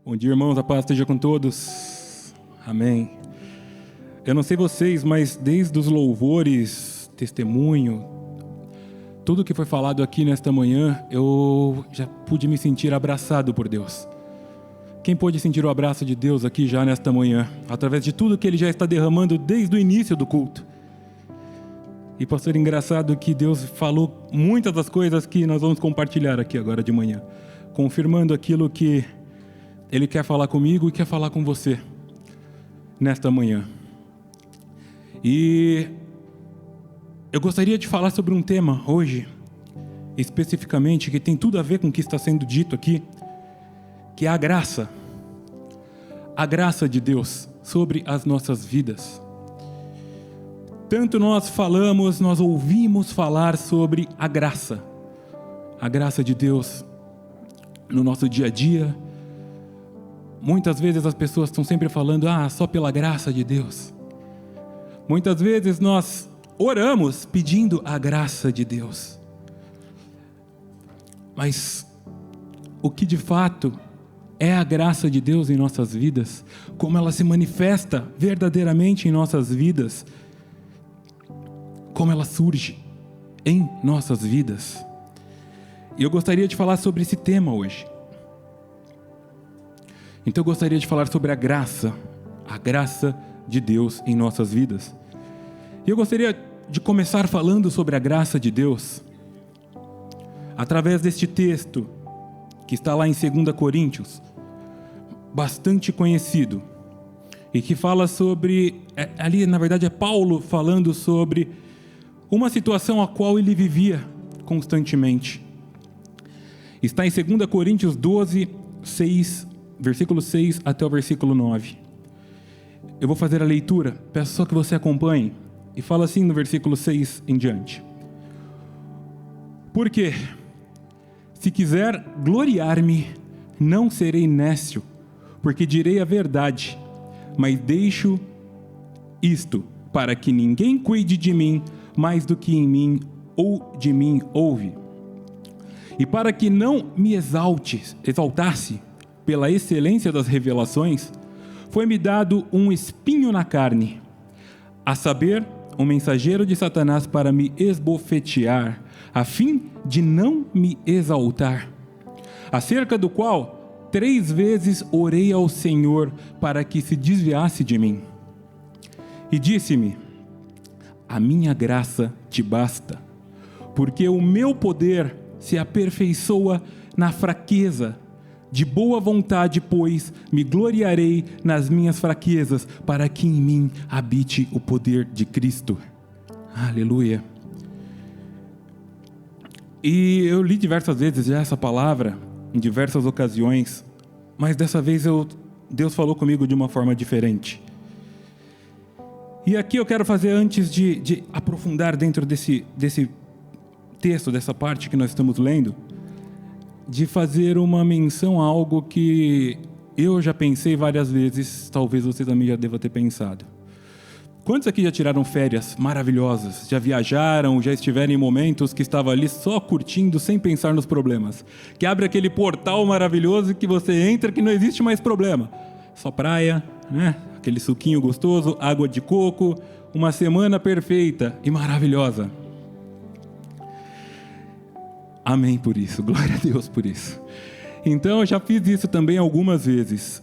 Bom dia, irmãos, a paz esteja com todos. Amém. Eu não sei vocês, mas desde os louvores, testemunho, tudo que foi falado aqui nesta manhã, eu já pude me sentir abraçado por Deus. Quem pôde sentir o abraço de Deus aqui já nesta manhã, através de tudo que Ele já está derramando desde o início do culto? E pastor, engraçado que Deus falou muitas das coisas que nós vamos compartilhar aqui agora de manhã, confirmando aquilo que Ele quer falar comigo e quer falar com você nesta manhã. E eu gostaria de falar sobre um tema hoje, especificamente, que tem tudo a ver com o que está sendo dito aqui, que é a graça de Deus sobre as nossas vidas. Tanto nós ouvimos falar sobre a graça de Deus no nosso dia a dia. Muitas vezes as pessoas estão sempre falando, só pela graça de Deus. Muitas vezes nós oramos pedindo a graça de Deus. Mas o que de fato é a graça de Deus em nossas vidas, como ela se manifesta verdadeiramente em nossas vidas, como ela surge em nossas vidas. E eu gostaria de falar sobre esse tema hoje. Então eu gostaria de falar sobre a graça de Deus em nossas vidas. E eu gostaria de começar falando sobre a graça de Deus através deste texto que está lá em 2 Coríntios, bastante conhecido, e que fala sobre, ali na verdade é Paulo falando sobre uma situação a qual ele vivia constantemente. Está em 2 Coríntios 12, 6, versículo 6 até o versículo 9. Eu vou fazer a leitura, peço só que você acompanhe, e fala assim no versículo 6 em diante. Porque, se quiser gloriar-me, não serei nécio, porque direi a verdade, mas deixo isto, para que ninguém cuide de mim mais do que em mim ou de mim ouve. E para que não me exaltasse pela excelência das revelações, foi-me dado um espinho na carne, a saber, um mensageiro de Satanás para me esbofetear, a fim de não me exaltar, acerca do qual 3 vezes orei ao Senhor para que se desviasse de mim. E disse-me: a minha graça te basta, porque o meu poder se aperfeiçoa na fraqueza. De boa vontade, pois, me gloriarei nas minhas fraquezas, para que em mim habite o poder de Cristo. Aleluia. E eu li diversas vezes já essa palavra, em diversas ocasiões, mas dessa vez Deus falou comigo de uma forma diferente. E aqui eu quero fazer, antes de aprofundar dentro desse texto, dessa parte que nós estamos lendo, de fazer uma menção a algo que eu já pensei várias vezes, talvez você também já deva ter pensado. Quantos aqui já tiraram férias maravilhosas? Já viajaram, já estiveram em momentos que estavam ali só curtindo, sem pensar nos problemas? Que abre aquele portal maravilhoso que você entra que não existe mais problema. Só praia, né? Aquele suquinho gostoso, água de coco, uma semana perfeita e maravilhosa. Amém por isso, glória a Deus por isso. Então eu já fiz isso também algumas vezes.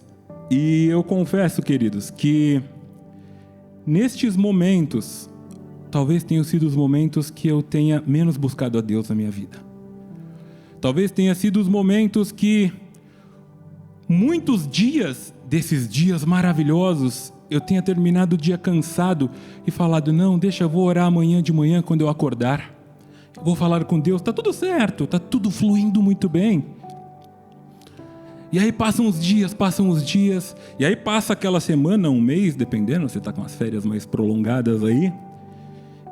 E eu confesso, queridos, que nestes momentos, talvez tenham sido os momentos que eu tenha menos buscado a Deus na minha vida. Talvez tenha sido os momentos que muitos dias, desses dias maravilhosos, eu tenha terminado o dia cansado e falado, não, deixa, eu vou orar amanhã de manhã quando eu acordar. Vou falar com Deus, está tudo certo, está tudo fluindo muito bem. E aí passam os dias, e aí passa aquela semana, um mês, dependendo, você está com as férias mais prolongadas aí,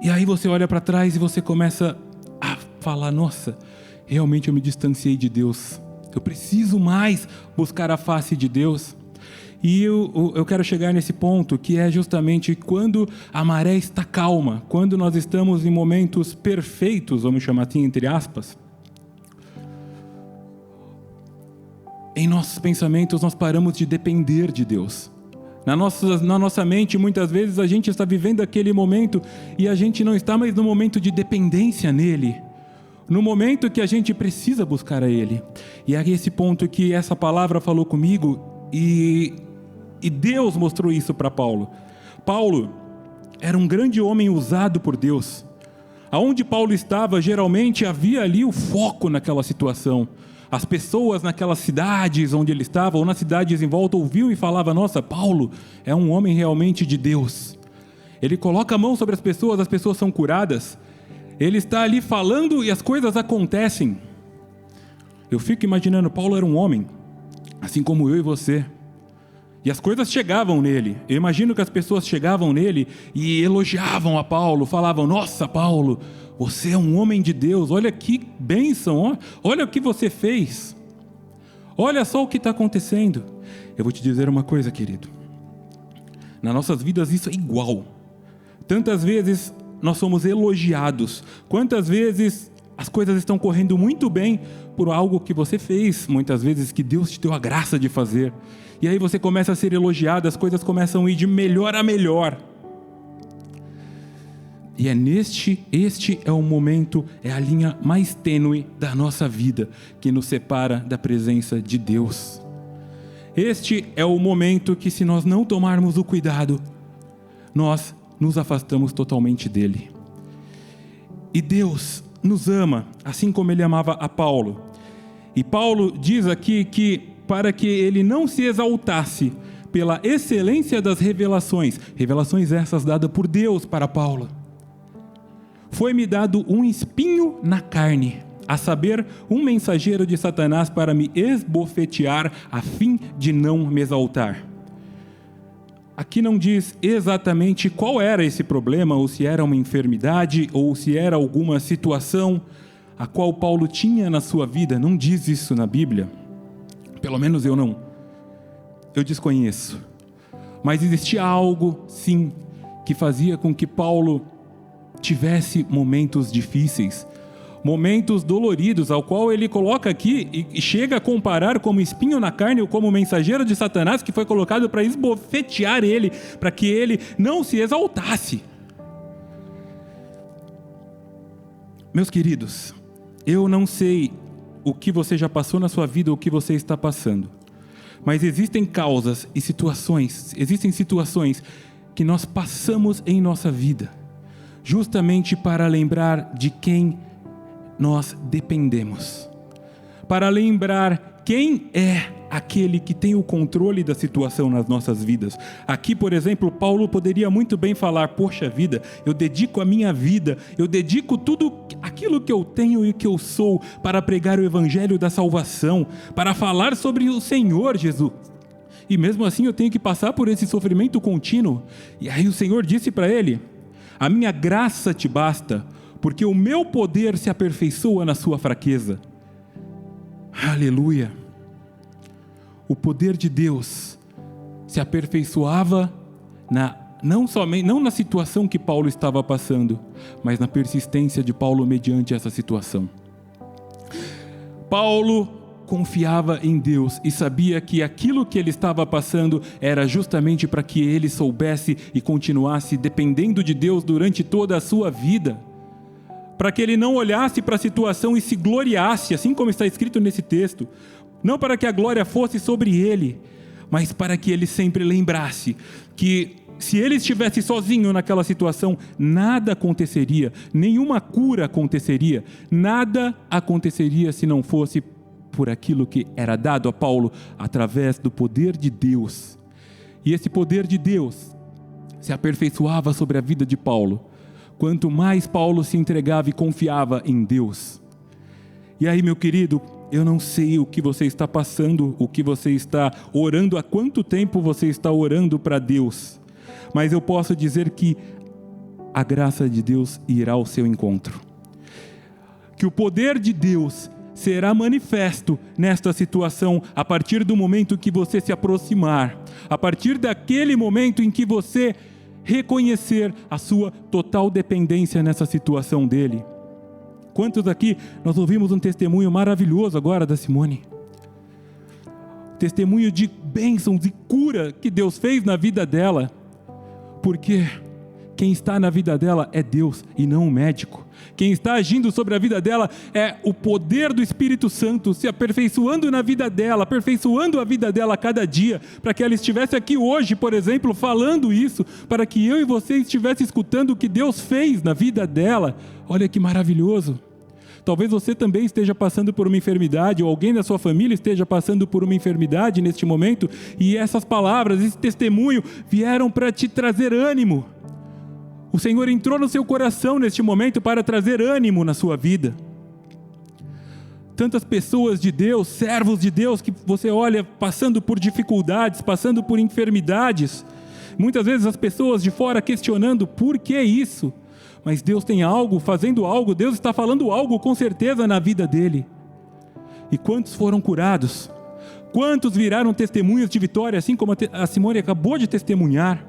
e aí você olha para trás e você começa a falar, nossa, realmente eu me distanciei de Deus, eu preciso mais buscar a face de Deus. E eu quero chegar nesse ponto, que é justamente quando a maré está calma, quando nós estamos em momentos perfeitos, vamos chamar assim, entre aspas, em nossos pensamentos nós paramos de depender de Deus. Na nossa mente, muitas vezes, a gente está vivendo aquele momento e a gente não está mais no momento de dependência nele. No momento que a gente precisa buscar a Ele. E é esse ponto que essa palavra falou comigo e Deus mostrou isso para Paulo. Paulo era um grande homem usado por Deus. Aonde Paulo estava, geralmente havia ali o foco naquela situação. As pessoas naquelas cidades onde ele estava, ou nas cidades em volta, ouviam e falavam: nossa, Paulo é um homem realmente de Deus. Ele coloca a mão sobre as pessoas são curadas. Ele está ali falando e as coisas acontecem. Eu fico imaginando, Paulo era um homem, assim como eu e você. E as coisas chegavam nele. Eu imagino que as pessoas chegavam nele e elogiavam a Paulo, falavam: nossa, Paulo, você é um homem de Deus, olha que bênção, olha o que você fez. Olha só o que está acontecendo. Eu vou te dizer uma coisa, querido. Nas nossas vidas isso é igual. Tantas vezes nós somos elogiados. Quantas vezes as coisas estão correndo muito bem por algo que você fez. Muitas vezes que Deus te deu a graça de fazer. E aí você começa a ser elogiado, as coisas começam a ir de melhor a melhor. E este é o momento, é a linha mais tênue da nossa vida, que nos separa da presença de Deus. Este é o momento que, se nós não tomarmos o cuidado, nós nos afastamos totalmente dele. E Deus nos ama, assim como ele amava a Paulo. E Paulo diz aqui que, para que ele não se exaltasse pela excelência das revelações essas dadas por Deus para Paulo, foi-me dado um espinho na carne, a saber, um mensageiro de Satanás para me esbofetear, a fim de não me exaltar. Aqui não diz exatamente qual era esse problema, ou se era uma enfermidade, ou se era alguma situação a qual Paulo tinha na sua vida. Não diz isso na Bíblia. Pelo menos eu desconheço. Mas existia algo, sim, que fazia com que Paulo tivesse momentos difíceis, momentos doloridos, ao qual ele coloca aqui e chega a comparar como espinho na carne ou como mensageiro de Satanás, que foi colocado para esbofetear ele, para que ele não se exaltasse. Meus queridos, eu não sei o que você já passou na sua vida ou o que você está passando, mas existem causas e situações que nós passamos em nossa vida, justamente para lembrar de quem nós dependemos, para lembrar quem é aquele que tem o controle da situação nas nossas vidas. Aqui, por exemplo, Paulo poderia muito bem falar: poxa vida, eu dedico a minha vida, eu dedico tudo aquilo que eu tenho e que eu sou para pregar o evangelho da salvação, para falar sobre o Senhor Jesus. E mesmo assim eu tenho que passar por esse sofrimento contínuo. E aí o Senhor disse para ele: a minha graça te basta, porque o meu poder se aperfeiçoa na sua fraqueza. Aleluia! O poder de Deus se aperfeiçoava não na situação que Paulo estava passando, mas na persistência de Paulo mediante essa situação. Paulo confiava em Deus e sabia que aquilo que ele estava passando era justamente para que ele soubesse e continuasse dependendo de Deus durante toda a sua vida, para que ele não olhasse para a situação e se gloriasse, assim como está escrito nesse texto, não para que a glória fosse sobre ele, mas para que ele sempre lembrasse que se ele estivesse sozinho naquela situação, nada aconteceria, nenhuma cura aconteceria, nada aconteceria se não fosse por aquilo que era dado a Paulo através do poder de Deus. E esse poder de Deus se aperfeiçoava sobre a vida de Paulo, quanto mais Paulo se entregava e confiava em Deus. E aí, meu querido, eu não sei o que você está passando, o que você está orando, há quanto tempo você está orando para Deus, mas eu posso dizer que a graça de Deus irá ao seu encontro, que o poder de Deus será manifesto nesta situação a partir do momento que você se aproximar, a partir daquele momento em que você reconhecer a sua total dependência nessa situação dele. Quantos aqui, nós ouvimos um testemunho maravilhoso agora da Simone. testemunho de bênçãos e cura que Deus fez na vida dela, porque quem está na vida dela é Deus e não o médico. Quem está agindo sobre a vida dela é o poder do Espírito Santo se aperfeiçoando na vida dela, aperfeiçoando a vida dela a cada dia, para que ela estivesse aqui hoje, por exemplo, falando isso, para que eu e você estivesse escutando o que Deus fez na vida dela. Olha que maravilhoso. Talvez você também esteja passando por uma enfermidade, ou alguém da sua família esteja passando por uma enfermidade neste momento, e essas palavras, esse testemunho vieram para te trazer ânimo. O Senhor entrou no seu coração neste momento para trazer ânimo na sua vida. Tantas pessoas de Deus, servos de Deus, que você olha passando por dificuldades, passando por enfermidades. Muitas vezes as pessoas de fora questionando por que isso? Mas Deus tem algo, fazendo algo, Deus está falando algo com certeza na vida dele. E quantos foram curados? Quantos viraram testemunhas de vitória, assim como a Simone acabou de testemunhar?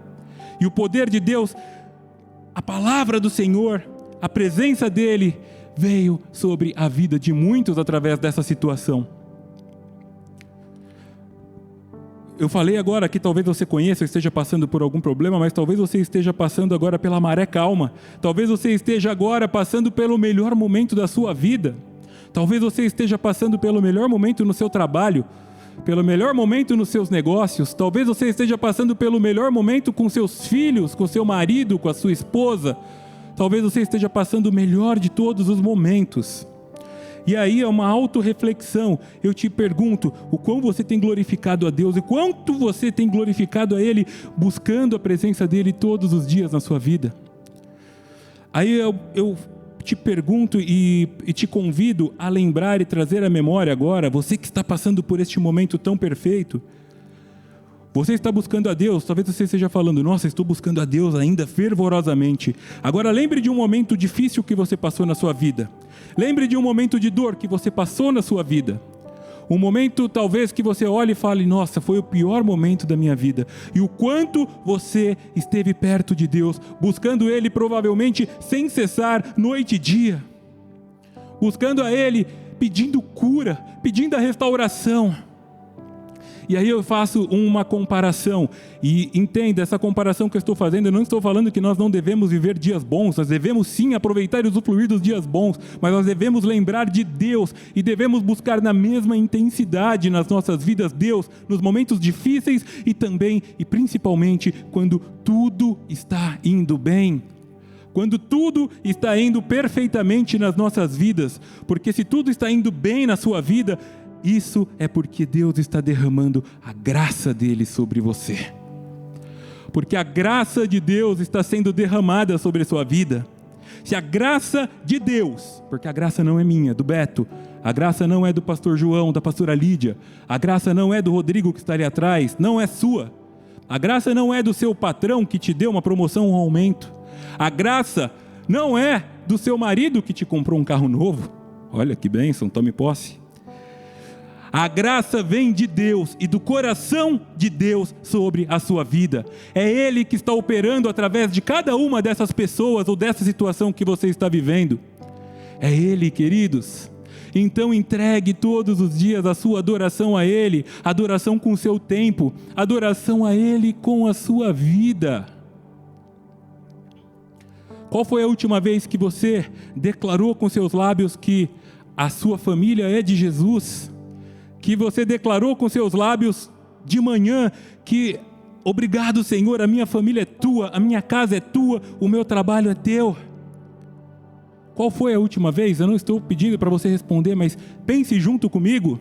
E o poder de Deus, a palavra do Senhor, a presença dele veio sobre a vida de muitos através dessa situação. Eu falei agora que talvez você conheça, esteja passando por algum problema, mas talvez você esteja passando agora pela maré calma. Talvez você esteja agora passando pelo melhor momento da sua vida. Talvez você esteja passando pelo melhor momento no seu trabalho, pelo melhor momento nos seus negócios. Talvez você esteja passando pelo melhor momento com seus filhos, com seu marido, com a sua esposa. Talvez você esteja passando o melhor de todos os momentos. E aí é uma autorreflexão. Eu te pergunto, o quão você tem glorificado a Deus e quanto você tem glorificado a Ele, buscando a presença dEle todos os dias na sua vida? Aí eu te pergunto e te convido a lembrar e trazer à memória agora, você que está passando por este momento tão perfeito, você está buscando a Deus, talvez você esteja falando, nossa, estou buscando a Deus ainda fervorosamente. Agora lembre de um momento difícil que você passou na sua vida. Lembre de um momento de dor que você passou na sua vida. Um momento talvez que você olhe e fale, nossa, foi o pior momento da minha vida. E o quanto você esteve perto de Deus, buscando Ele provavelmente sem cessar, noite e dia. Buscando a Ele, pedindo cura, pedindo a restauração. E aí eu faço uma comparação, e entenda, essa comparação que eu estou fazendo, eu não estou falando que nós não devemos viver dias bons, nós devemos sim aproveitar e usufruir dos dias bons, mas nós devemos lembrar de Deus, e devemos buscar na mesma intensidade nas nossas vidas Deus, nos momentos difíceis, e também, e principalmente, quando tudo está indo bem. Quando tudo está indo perfeitamente nas nossas vidas, porque se tudo está indo bem na sua vida, isso é porque Deus está derramando a graça dele sobre você. Porque a graça de Deus está sendo derramada sobre a sua vida. Se a graça de Deus, porque a graça não é minha, do Beto, a graça não é do pastor João, da pastora Lídia, a graça não é do Rodrigo que está ali atrás, não é sua. A graça não é do seu patrão que te deu uma promoção ou um aumento. A graça não é do seu marido que te comprou um carro novo. Olha que bênção, tome posse. A graça vem de Deus e do coração de Deus sobre a sua vida. É Ele que está operando através de cada uma dessas pessoas ou dessa situação que você está vivendo. É Ele, queridos. Então entregue todos os dias a sua adoração a Ele, adoração com o seu tempo, adoração a Ele com a sua vida. Qual foi a última vez que você declarou com seus lábios que a sua família é de Jesus? Que você declarou com seus lábios de manhã que obrigado, Senhor, a minha família é tua, a minha casa é tua, o meu trabalho é teu. Qual foi a última vez? Eu não estou pedindo para você responder, mas pense junto comigo.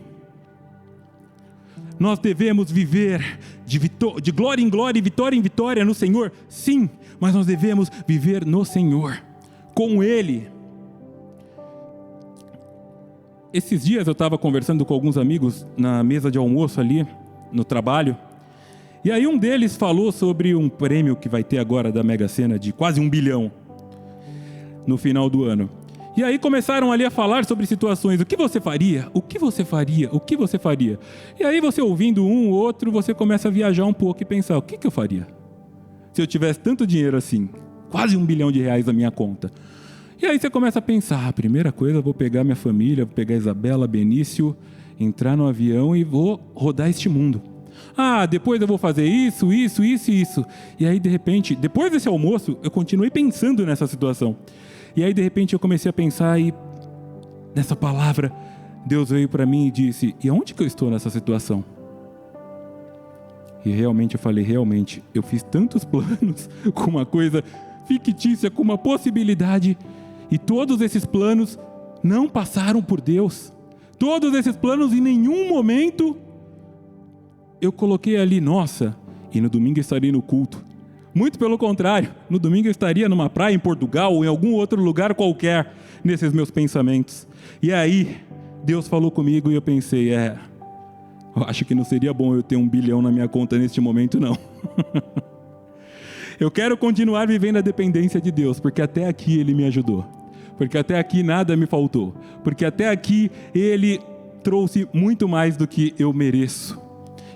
Nós devemos viver de glória em glória e vitória em vitória no Senhor? Sim, mas nós devemos viver no Senhor, com Ele. Esses dias eu estava conversando com alguns amigos na mesa de almoço ali, no trabalho, e aí um deles falou sobre um prêmio que vai ter agora da Mega Sena de quase 1 bilhão no final do ano. E aí começaram ali a falar sobre situações, o que você faria? O que você faria? O que você faria? E aí você ouvindo um ou outro, você começa a viajar um pouco e pensar, o que eu faria? Se eu tivesse tanto dinheiro assim, quase 1 bilhão de reais na minha conta. E aí você começa a pensar, a primeira coisa, eu vou pegar minha família, vou pegar a Isabela, Benício entrar no avião e vou rodar este mundo. Ah, depois eu vou fazer isso, isso, isso e isso. E aí, de repente, depois desse almoço, eu continuei pensando nessa situação. E aí, de repente, eu comecei a pensar e nessa palavra, Deus veio para mim e disse, e onde que eu estou nessa situação? E realmente eu falei, realmente, eu fiz tantos planos com uma coisa fictícia, com uma possibilidade, e todos esses planos não passaram por Deus. Todos esses planos, em nenhum momento, eu coloquei ali, nossa, e no domingo eu estaria no culto. Muito pelo contrário, no domingo eu estaria numa praia em Portugal ou em algum outro lugar qualquer, nesses meus pensamentos. E aí, Deus falou comigo e eu pensei, eu acho que não seria bom eu ter 1 bilhão na minha conta neste momento, não. Eu quero continuar vivendo a dependência de Deus, porque até aqui Ele me ajudou. Porque até aqui nada me faltou. Porque até aqui Ele trouxe muito mais do que eu mereço.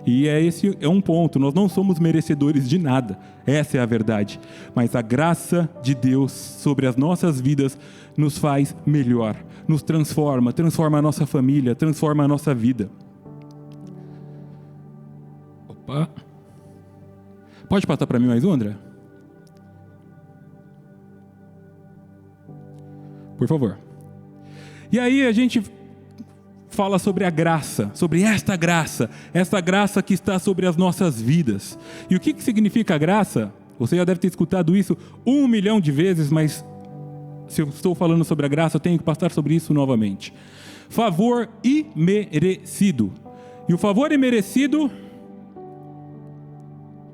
E esse é um ponto, nós não somos merecedores de nada, essa é a verdade. Mas a graça de Deus sobre as nossas vidas nos faz melhor, nos transforma a nossa família, transforma a nossa vida. Opa! Pode passar para mim mais um, André? Por favor. E aí a gente fala sobre a graça, sobre esta graça que está sobre as nossas vidas. E o que significa graça? Você já deve ter escutado isso 1 milhão de vezes, mas se eu estou falando sobre a graça, eu tenho que passar sobre isso novamente. Favor imerecido. E o favor imerecido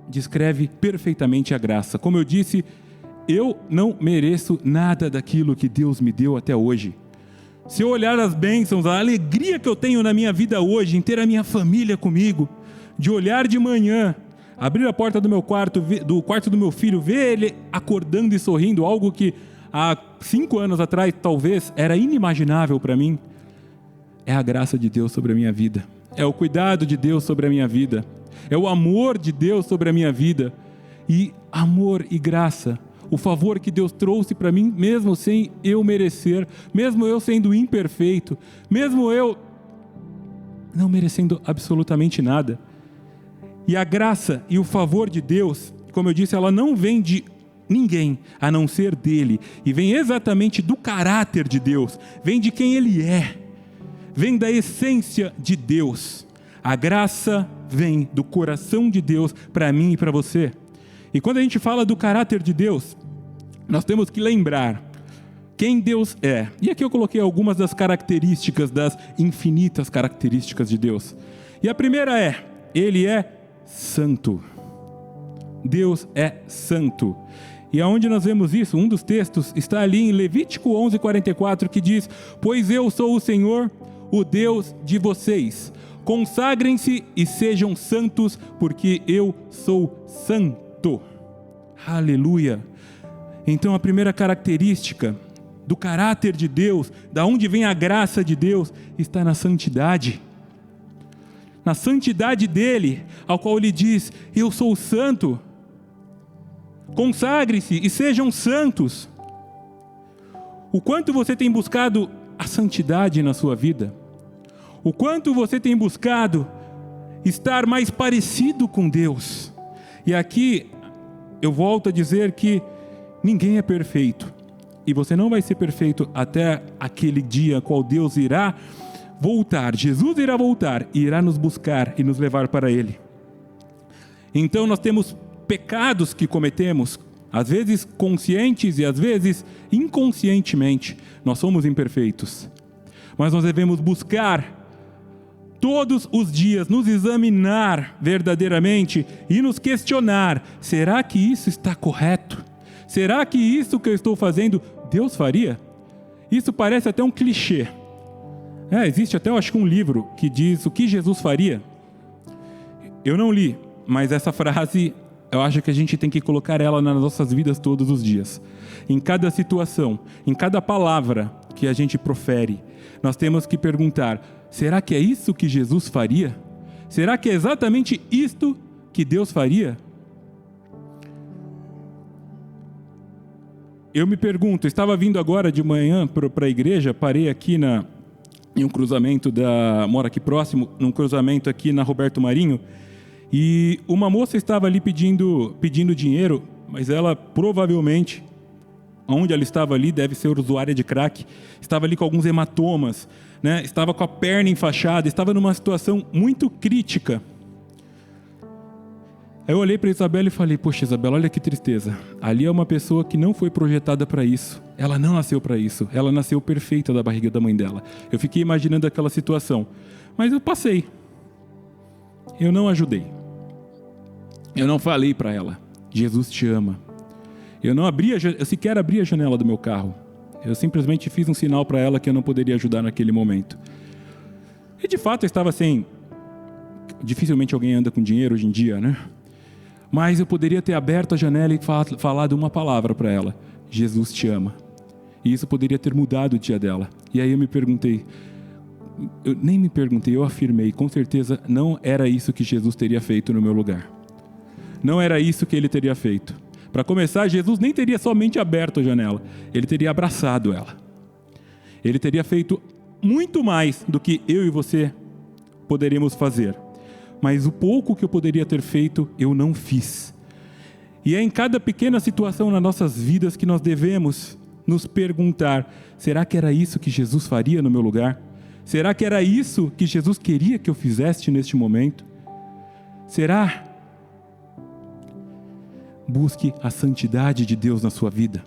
descreve perfeitamente a graça. Como eu disse, eu não mereço nada daquilo que Deus me deu até hoje. Se eu olhar as bênçãos, a alegria que eu tenho na minha vida hoje, em ter a minha família comigo, de olhar de manhã, abrir a porta do meu quarto, do quarto do meu filho, ver ele acordando e sorrindo, algo que há 5 anos atrás talvez era inimaginável para mim, é a graça de Deus sobre a minha vida, é o cuidado de Deus sobre a minha vida, é o amor de Deus sobre a minha vida, e amor e graça, o favor que Deus trouxe para mim, mesmo sem eu merecer, mesmo eu sendo imperfeito, mesmo eu não merecendo absolutamente nada. E a graça e o favor de Deus, como eu disse, ela não vem de ninguém, a não ser dele. E vem exatamente do caráter de Deus, vem de quem ele é, vem da essência de Deus. A graça vem do coração de Deus para mim e para você. E quando a gente fala do caráter de Deus, nós temos que lembrar quem Deus é. E aqui eu coloquei algumas das características, das infinitas características de Deus. E a primeira é, Ele é santo. Deus é santo. E aonde nós vemos isso? Um dos textos está ali em Levítico 11:44, que diz: pois eu sou o Senhor, o Deus de vocês. Consagrem-se e sejam santos, porque eu sou santo. Aleluia! Então a primeira característica do caráter de Deus, da onde vem a graça de Deus, está na santidade. Na santidade dele, ao qual ele diz: eu sou santo. Consagre-se e sejam santos. O quanto você tem buscado a santidade na sua vida? O quanto você tem buscado estar mais parecido com Deus? E aqui eu volto a dizer que ninguém é perfeito. E você não vai ser perfeito até aquele dia qual Deus irá voltar. Jesus irá voltar e irá nos buscar e nos levar para Ele. Então nós temos pecados que cometemos, às vezes conscientes e às vezes inconscientemente. Nós somos imperfeitos. Mas nós devemos buscar todos os dias, nos examinar verdadeiramente e nos questionar: será que isso está correto? Será que isso que eu estou fazendo, Deus faria? Isso parece até um clichê. Existe até, eu acho que um livro que diz o que Jesus faria. Eu não li, mas essa frase, eu acho que a gente tem que colocar ela nas nossas vidas todos os dias. Em cada situação, em cada palavra que a gente profere, nós temos que perguntar: será que é isso que Jesus faria? Será que é exatamente isto que Deus faria? Eu me pergunto, estava vindo agora de manhã para a igreja, parei aqui em um cruzamento mora aqui próximo, num cruzamento aqui na Roberto Marinho, e uma moça estava ali pedindo dinheiro, mas ela provavelmente, onde ela estava ali, deve ser usuária de crack, estava ali com alguns hematomas, né? Estava com a perna enfaixada, estava numa situação muito crítica. Aí eu olhei para Isabela e falei, poxa Isabela, olha que tristeza, ali é uma pessoa que não foi projetada para isso, ela não nasceu para isso, ela nasceu perfeita da barriga da mãe dela. Eu fiquei imaginando aquela situação, mas eu passei, eu não ajudei, eu não falei para ela, Jesus te ama. Eu sequer abri a janela do meu carro, eu simplesmente fiz um sinal para ela que eu não poderia ajudar naquele momento. E de fato eu estava sem, dificilmente alguém anda com dinheiro hoje em dia, né? Mas eu poderia ter aberto a janela e falado uma palavra para ela. Jesus te ama. E isso poderia ter mudado o dia dela. E aí eu nem me perguntei, eu afirmei, com certeza não era isso que Jesus teria feito no meu lugar. Não era isso que ele teria feito. Para começar, Jesus nem teria somente aberto a janela. Ele teria abraçado ela. Ele teria feito muito mais do que eu e você poderíamos fazer. Mas o pouco que eu poderia ter feito, eu não fiz. E é em cada pequena situação nas nossas vidas que nós devemos nos perguntar, será que era isso que Jesus faria no meu lugar? Será que era isso que Jesus queria que eu fizesse neste momento? Será? Busque a santidade de Deus na sua vida.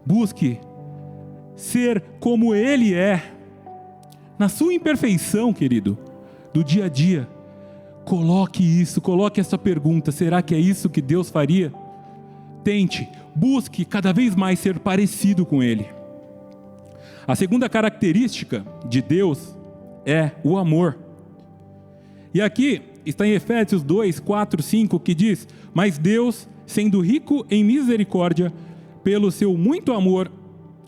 Busque ser como Ele é. Na sua imperfeição, querido, do dia a dia. Coloque essa pergunta, será que é isso que Deus faria? Tente, busque cada vez mais ser parecido com Ele. A segunda característica de Deus é o amor. E aqui está em Efésios 2, 4, 5, que diz, mas Deus, sendo rico em misericórdia, pelo seu muito amor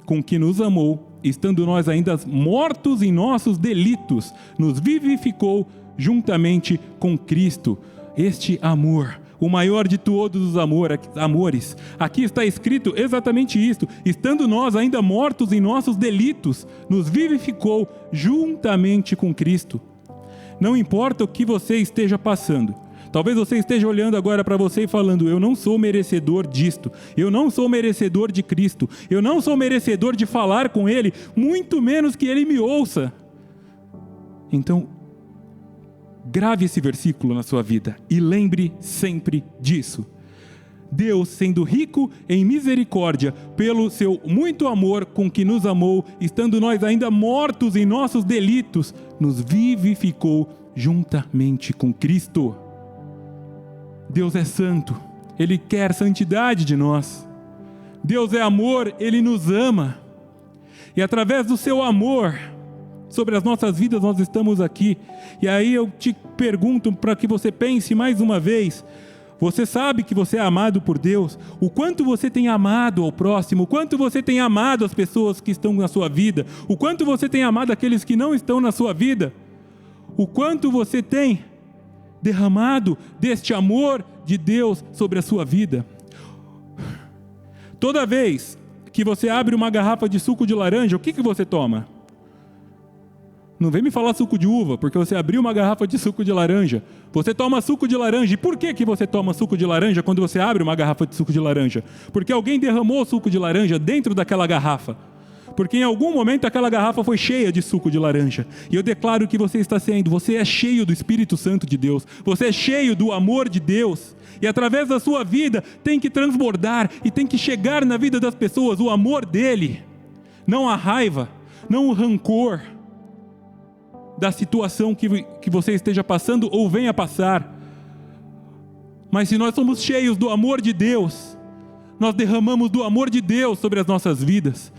com que nos amou, estando nós ainda mortos em nossos delitos, nos vivificou juntamente com Cristo. Este amor, o maior de todos os amores. Aqui está escrito exatamente isto. Estando nós ainda mortos em nossos delitos, nos vivificou juntamente com Cristo. Não importa o que você esteja passando. Talvez você esteja olhando agora para você e falando, eu não sou merecedor disto, eu não sou merecedor de Cristo, eu não sou merecedor de falar com Ele, muito menos que Ele me ouça. Então, grave esse versículo na sua vida e lembre sempre disso. Deus, sendo rico em misericórdia, pelo seu muito amor com que nos amou, estando nós ainda mortos em nossos delitos, nos vivificou juntamente com Cristo. Deus é santo, Ele quer santidade de nós. Deus é amor, Ele nos ama. E através do seu amor sobre as nossas vidas nós estamos aqui. E aí eu te pergunto para que você pense mais uma vez. Você sabe que você é amado por Deus? O quanto você tem amado ao próximo? O quanto você tem amado as pessoas que estão na sua vida? O quanto você tem amado aqueles que não estão na sua vida? O quanto você tem derramado deste amor de Deus sobre a sua vida? Toda vez que você abre uma garrafa de suco de laranja, o que você toma? Não vem me falar suco de uva, porque você abriu uma garrafa de suco de laranja. Você toma suco de laranja. E por que você toma suco de laranja quando você abre uma garrafa de suco de laranja? Porque alguém derramou suco de laranja dentro daquela garrafa. Porque em algum momento aquela garrafa foi cheia de suco de laranja. E eu declaro que você está sendo, você é cheio do Espírito Santo de Deus. Você é cheio do amor de Deus. E através da sua vida tem que transbordar e tem que chegar na vida das pessoas o amor dele. Não a raiva, não o rancor da situação que você esteja passando ou venha passar. Mas se nós somos cheios do amor de Deus, nós derramamos do amor de Deus sobre as nossas vidas.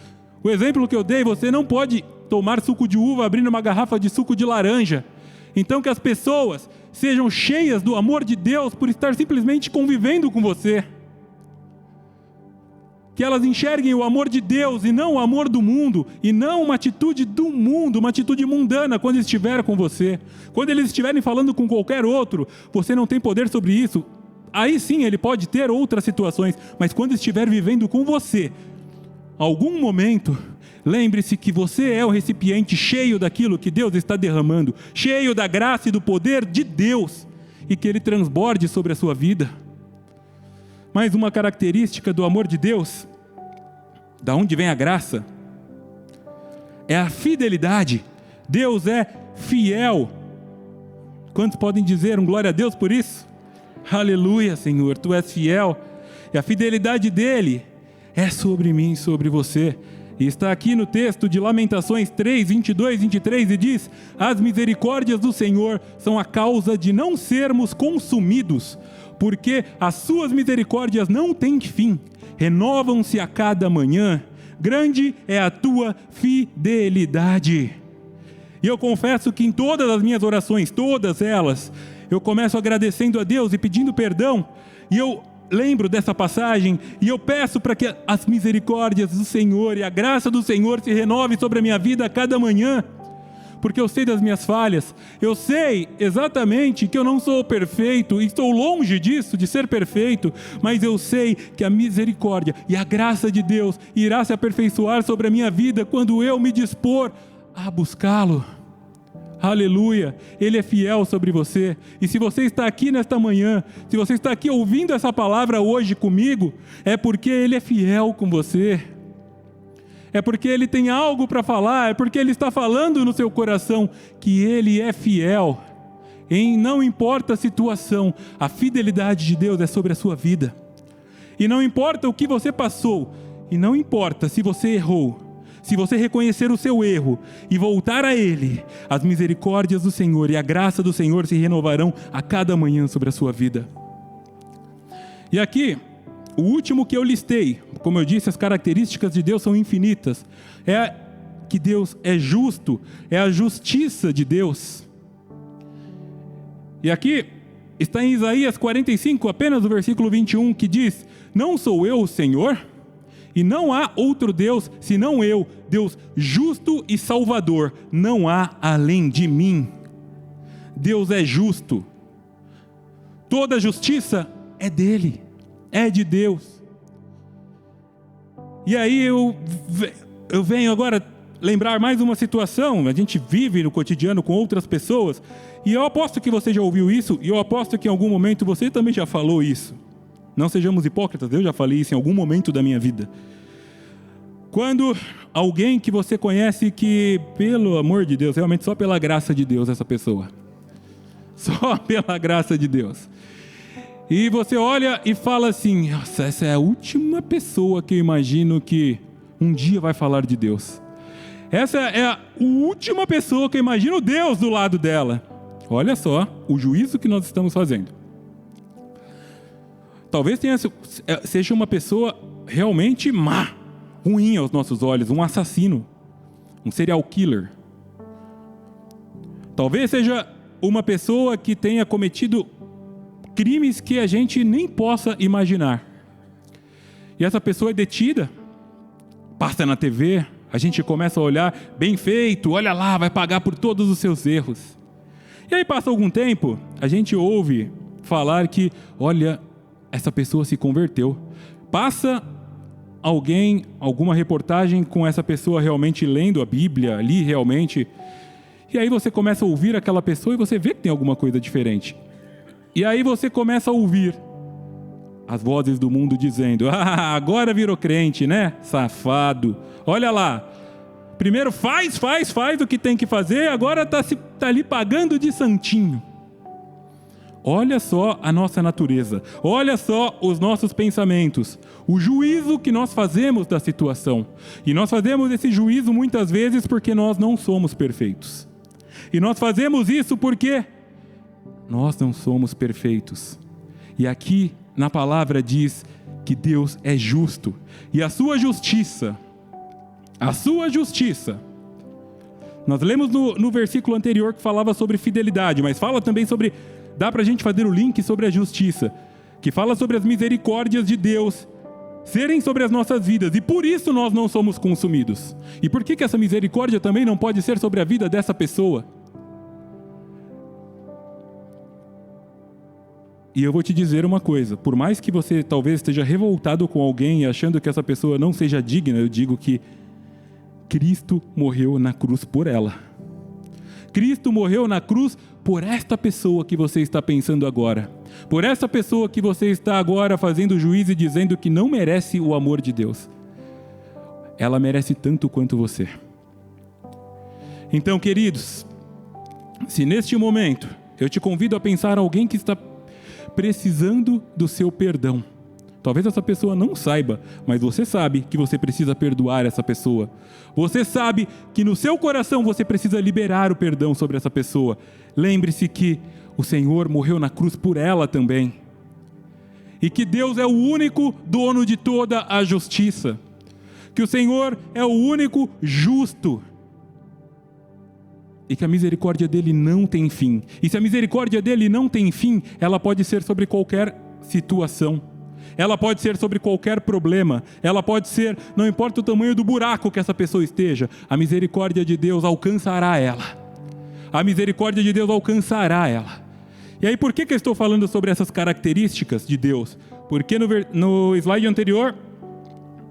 O exemplo que eu dei, você não pode tomar suco de uva abrindo uma garrafa de suco de laranja. Então que as pessoas sejam cheias do amor de Deus por estar simplesmente convivendo com você. Que elas enxerguem o amor de Deus e não o amor do mundo, e não uma atitude do mundo, uma atitude mundana quando estiver com você. Quando eles estiverem falando com qualquer outro, você não tem poder sobre isso. Aí sim ele pode ter outras situações, mas quando estiver vivendo com você, algum momento, lembre-se que você é o recipiente cheio daquilo que Deus está derramando, cheio da graça e do poder de Deus, e que Ele transborde sobre a sua vida. Mais uma característica do amor de Deus, da onde vem a graça, é a fidelidade. Deus é fiel. Quantos podem dizer um glória a Deus por isso? Aleluia, Senhor, Tu és fiel. E a fidelidade dEle é sobre mim e sobre você. E está aqui no texto de Lamentações 3, 22, 23, e diz: as misericórdias do Senhor são a causa de não sermos consumidos, porque as suas misericórdias não têm fim, renovam-se a cada manhã. Grande é a tua fidelidade. E eu confesso que em todas as minhas orações, todas elas, eu começo agradecendo a Deus e pedindo perdão, e eu lembro dessa passagem, e eu peço para que as misericórdias do Senhor e a graça do Senhor se renove sobre a minha vida a cada manhã, porque eu sei das minhas falhas, eu sei exatamente que eu não sou perfeito, e estou longe disso, de ser perfeito, mas eu sei que a misericórdia e a graça de Deus irá se aperfeiçoar sobre a minha vida quando eu me dispor a buscá-lo. Aleluia, Ele é fiel sobre você. E se você está aqui nesta manhã, se você está aqui ouvindo essa palavra hoje comigo, é porque Ele é fiel com você. É porque Ele tem algo para falar, é porque Ele está falando no seu coração que Ele é fiel. Não importa a situação, a fidelidade de Deus é sobre a sua vida. E não importa o que você passou, e não importa se você errou, se você reconhecer o seu erro e voltar a Ele, as misericórdias do Senhor e a graça do Senhor se renovarão a cada manhã sobre a sua vida. E aqui, o último que eu listei, como eu disse, as características de Deus são infinitas. É que Deus é justo, é a justiça de Deus. E aqui está em Isaías 45, apenas o versículo 21, que diz: não sou eu o Senhor? E não há outro Deus senão eu, Deus justo e salvador, não há além de mim. Deus é justo. Toda justiça é dele, é de Deus. E aí eu venho agora lembrar mais uma situação. A gente vive no cotidiano com outras pessoas, e eu aposto que você já ouviu isso, e eu aposto que em algum momento você também já falou isso. Não sejamos hipócritas, eu já falei isso em algum momento da minha vida. Quando alguém que você conhece que, pelo amor de Deus, realmente só pela graça de Deus essa pessoa, só pela graça de Deus, e você olha e fala assim: nossa, essa é a última pessoa que eu imagino que um dia vai falar de Deus. Essa é a última pessoa que eu imagino Deus do lado dela. Olha só o juízo que nós estamos fazendo. Talvez seja uma pessoa realmente má, ruim aos nossos olhos, um assassino, um serial killer. Talvez seja uma pessoa que tenha cometido crimes que a gente nem possa imaginar. E essa pessoa é detida, passa na TV, a gente começa a olhar: bem feito, olha lá, vai pagar por todos os seus erros. E aí passa algum tempo, a gente ouve falar que, olha, essa pessoa se converteu. Passa alguma reportagem com essa pessoa realmente lendo a Bíblia ali realmente, e aí você começa a ouvir aquela pessoa e você vê que tem alguma coisa diferente. E aí você começa a ouvir as vozes do mundo dizendo: ah, agora virou crente, né? Safado. Olha lá. Primeiro faz o que tem que fazer, agora tá ali pagando de santinho. Olha só a nossa natureza, olha só os nossos pensamentos, o juízo que nós fazemos da situação. E nós fazemos esse juízo muitas vezes porque nós não somos perfeitos. E nós fazemos isso porque nós não somos perfeitos. E aqui na palavra diz que Deus é justo. E a sua justiça, nós lemos no versículo anterior que falava sobre fidelidade, mas fala também sobre... Dá para a gente fazer o link sobre a justiça, que fala sobre as misericórdias de Deus serem sobre as nossas vidas, e por isso nós não somos consumidos. E por que essa misericórdia também não pode ser sobre a vida dessa pessoa? E eu vou te dizer uma coisa: por mais que você talvez esteja revoltado com alguém e achando que essa pessoa não seja digna, eu digo que Cristo morreu na cruz por ela. Cristo morreu na cruz por esta pessoa que você está pensando agora. Por essa pessoa que você está agora fazendo juízo e dizendo que não merece o amor de Deus. Ela merece tanto quanto você. Então, queridos, se neste momento eu te convido a pensar alguém que está precisando do seu perdão. Talvez essa pessoa não saiba, mas você sabe que você precisa perdoar essa pessoa. Você sabe que no seu coração você precisa liberar o perdão sobre essa pessoa. Lembre-se que o Senhor morreu na cruz por ela também. E que Deus é o único dono de toda a justiça. Que o Senhor é o único justo. E que a misericórdia dele não tem fim. E se a misericórdia dele não tem fim, ela pode ser sobre qualquer situação. Ela pode ser sobre qualquer problema. Ela pode ser, não importa o tamanho do buraco que essa pessoa esteja, a misericórdia de Deus alcançará ela. A misericórdia de Deus alcançará ela. E aí, por que eu estou falando sobre essas características de Deus? Porque no slide anterior,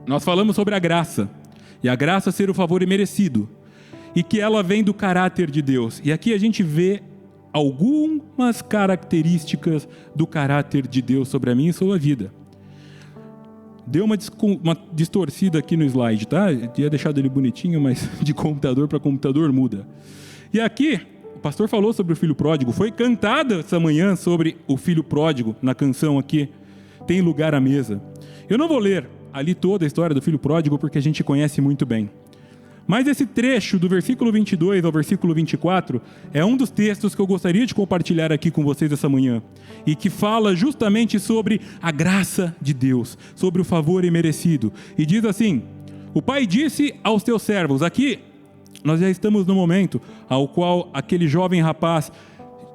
nós falamos sobre a graça. E a graça ser o favor imerecido. E que ela vem do caráter de Deus. E aqui a gente vê algumas características do caráter de Deus sobre a minha e sua vida. Deu uma distorcida aqui no slide, tá? Eu tinha deixado ele bonitinho, mas de computador para computador muda. E aqui, o pastor falou sobre o filho pródigo. Foi cantada essa manhã sobre o filho pródigo, na canção aqui, Tem Lugar à Mesa. Eu não vou ler ali toda a história do filho pródigo, porque a gente conhece muito bem. Mas esse trecho do versículo 22 ao versículo 24 é um dos textos que eu gostaria de compartilhar aqui com vocês essa manhã. E que fala justamente sobre a graça de Deus, sobre o favor imerecido. E diz assim: o pai disse aos teus servos. Aqui nós já estamos no momento ao qual aquele jovem rapaz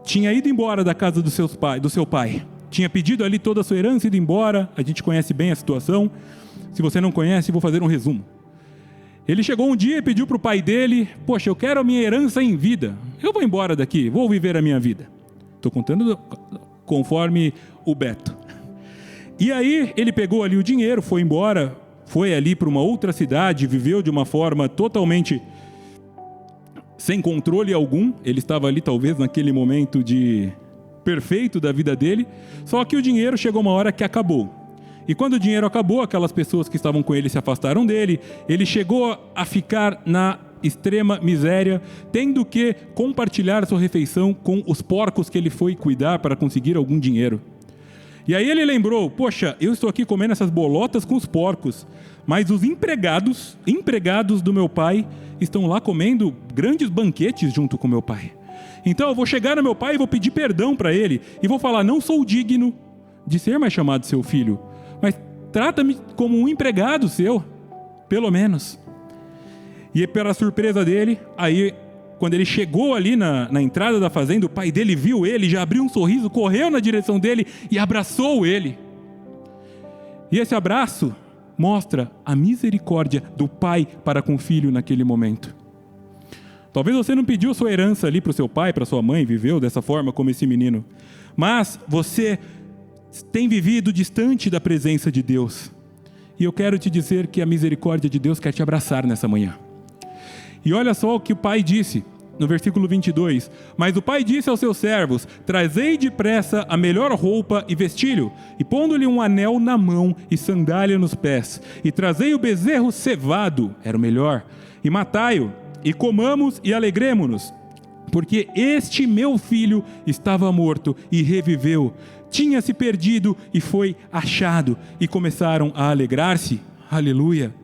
tinha ido embora da casa do seu pai. Tinha pedido ali toda a sua herança e ido embora. A gente conhece bem a situação. Se você não conhece, vou fazer um resumo. Ele chegou um dia e pediu para o pai dele: poxa, eu quero a minha herança em vida. Eu vou embora daqui, vou viver a minha vida. Estou contando conforme o Beto. E aí ele pegou ali o dinheiro, foi embora, foi ali para uma outra cidade, viveu de uma forma totalmente sem controle algum. Ele estava ali talvez naquele momento perfeito da vida dele. Só que o dinheiro chegou uma hora que acabou. E quando o dinheiro acabou, aquelas pessoas que estavam com ele se afastaram dele. Ele chegou a ficar na extrema miséria, tendo que compartilhar sua refeição com os porcos que ele foi cuidar para conseguir algum dinheiro. E aí ele lembrou: poxa, eu estou aqui comendo essas bolotas com os porcos, mas os empregados do meu pai estão lá comendo grandes banquetes junto com meu pai. Então eu vou chegar no meu pai e vou pedir perdão para ele, e vou falar: não sou digno de ser mais chamado seu filho, mas trata-me como um empregado seu, pelo menos. E pela surpresa dele, aí quando ele chegou ali na entrada da fazenda, o pai dele viu ele, já abriu um sorriso, correu na direção dele e abraçou ele. E esse abraço mostra a misericórdia do pai para com o filho naquele momento. Talvez você não pediu sua herança ali para o seu pai, para sua mãe, viveu dessa forma como esse menino, mas você tem vivido distante da presença de Deus. E eu quero te dizer que a misericórdia de Deus quer te abraçar nessa manhã. E olha só o que o pai disse no versículo 22. Mas o pai disse aos seus servos: trazei depressa a melhor roupa e vestilho, e pondo-lhe um anel na mão e sandália nos pés, e trazei o bezerro cevado, era o melhor, e matai-o, e comamos e alegremo-nos, porque este meu filho estava morto e reviveu, tinha se perdido e foi achado. E começaram a alegrar-se. Aleluia.